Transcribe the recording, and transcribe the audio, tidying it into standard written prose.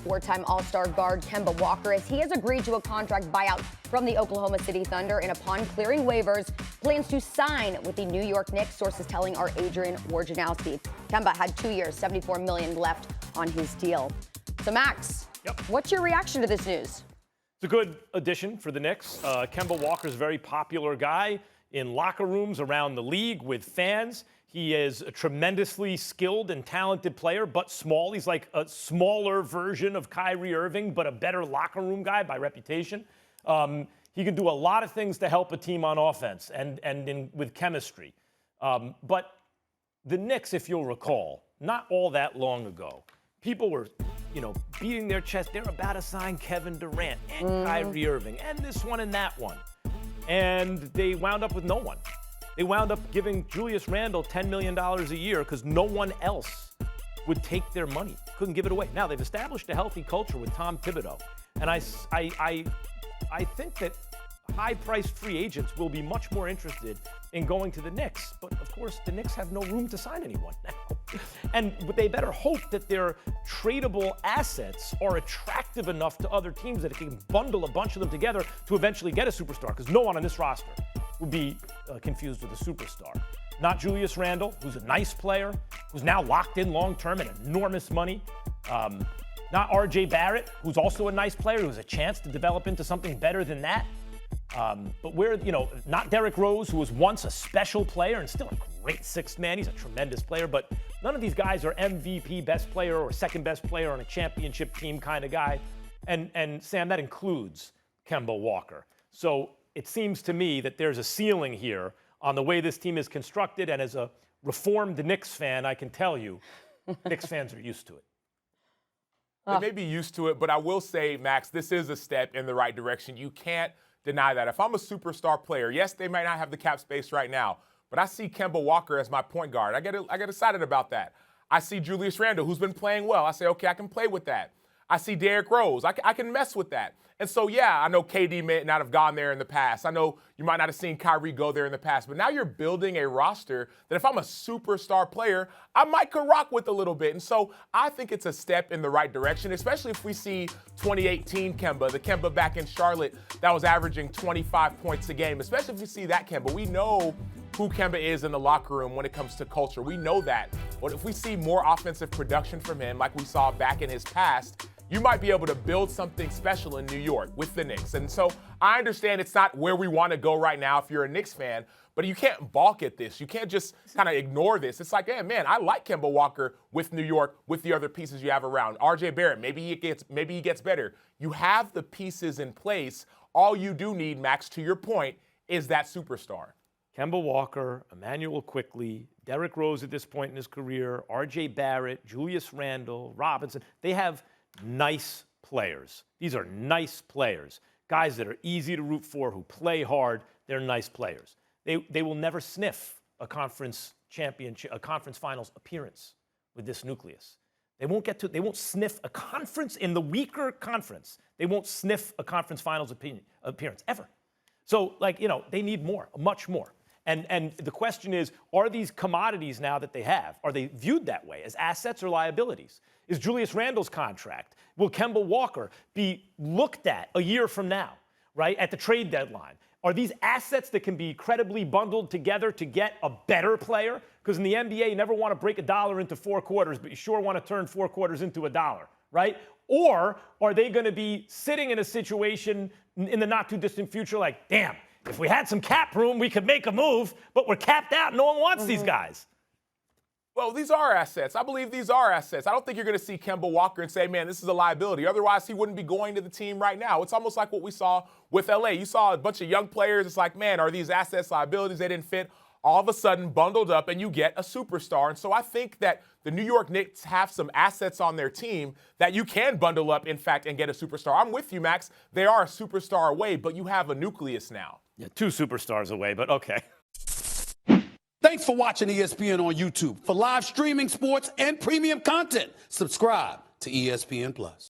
Four-time All-Star guard Kemba Walker, as he has agreed to a contract buyout from the Oklahoma City Thunder, and upon clearing waivers, plans to sign with the New York Knicks, sources telling our Adrian Wojnarowski. Kemba had 2 years, $74 million left on his deal. So, Max, what's your reaction to this news? It's a good addition for the Knicks. Kemba Walker's a very popular guy in locker rooms around the league with fans. He is a tremendously skilled and talented player, but small. He's like a smaller version of Kyrie Irving, but a better locker room guy by reputation. He can do a lot of things to help a team on offense and with chemistry. But the Knicks, if you'll recall, not all that long ago, people were, beating their chest. They're about to sign Kevin Durant and Kyrie Irving and this one and that one. And they wound up with no one. They wound up giving Julius Randle $10 million a year because no one else would take their money. Couldn't give it away. Now, they've established a healthy culture with Tom Thibodeau. And I think that high-priced free agents will be much more interested in going to the Knicks. But, of course, the Knicks have no room to sign anyone now. And they better hope that their tradable assets are attractive enough to other teams that it can bundle a bunch of them together to eventually get a superstar, because no one on this roster would be confused with a superstar. Not Julius Randle, who's a nice player, who's now locked in long-term at enormous money. Not R.J. Barrett, who's also a nice player, who has a chance to develop into something better than that. But not Derrick Rose, who was once a special player and still a great sixth man. He's a tremendous player, but none of these guys are MVP best player or second best player on a championship team kind of guy. And Sam, that includes Kemba Walker. So it seems to me that there's a ceiling here on the way this team is constructed. And as a reformed Knicks fan, I can tell you, Knicks fans are used to it. They may be used to it, but I will say, Max, this is a step in the right direction. You can't deny that. If I'm a superstar player, yes, they might not have the cap space right now, but I see Kemba Walker as my point guard. I get excited about that. I see Julius Randle, who's been playing well. I say, okay, I can play with that. I see Derrick Rose. I can mess with that. And so, yeah, I know KD may not have gone there in the past. I know you might not have seen Kyrie go there in the past. But now you're building a roster that if I'm a superstar player, I might could rock with a little bit. And so I think it's a step in the right direction, especially if we see 2018 Kemba, the Kemba back in Charlotte that was averaging 25 points a game, especially if we see that Kemba. We know who Kemba is in the locker room when it comes to culture. We know that. But if we see more offensive production from him like we saw back in his past, you might be able to build something special in New York with the Knicks. And so I understand it's not where we want to go right now if you're a Knicks fan, but you can't balk at this. You can't just kind of ignore this. It's like, hey, man, I like Kemba Walker with New York, with the other pieces you have around. R.J. Barrett, maybe he gets better. You have the pieces in place. All you do need, Max, to your point, is that superstar. Kemba Walker, Emmanuel Quickley, Derrick Rose at this point in his career, R.J. Barrett, Julius Randle, Robinson. They have nice players. These are nice players. Guys that are easy to root for, who play hard. They're nice players. They will never sniff a conference championship, a conference finals appearance with this nucleus. They won't sniff a conference in the weaker conference. They won't sniff a conference finals appearance ever. So, they need more, much more. And the question is, are these commodities now that they have, are they viewed that way as assets or liabilities? Is Julius Randle's contract, will Kemba Walker be looked at a year from now, right, at the trade deadline? Are these assets that can be credibly bundled together to get a better player? Because in the NBA, you never want to break a dollar into 4 quarters, but you sure want to turn 4 quarters into a dollar, right? Or are they going to be sitting in a situation in the not-too-distant future like, damn, if we had some cap room, we could make a move, but we're capped out. No one wants these guys. Well, these are assets. I believe these are assets. I don't think you're going to see Kemba Walker and say, man, this is a liability. Otherwise, he wouldn't be going to the team right now. It's almost like what we saw with LA. You saw a bunch of young players. It's like, man, are these assets, liabilities? They didn't fit. All of a sudden, bundled up, and you get a superstar. And so I think that the New York Knicks have some assets on their team that you can bundle up, in fact, and get a superstar. I'm with you, Max. They are a superstar away, but you have a nucleus now. Yeah, 2 superstars away, but okay. Thanks for watching ESPN on YouTube. For live streaming sports and premium content, subscribe to ESPN+.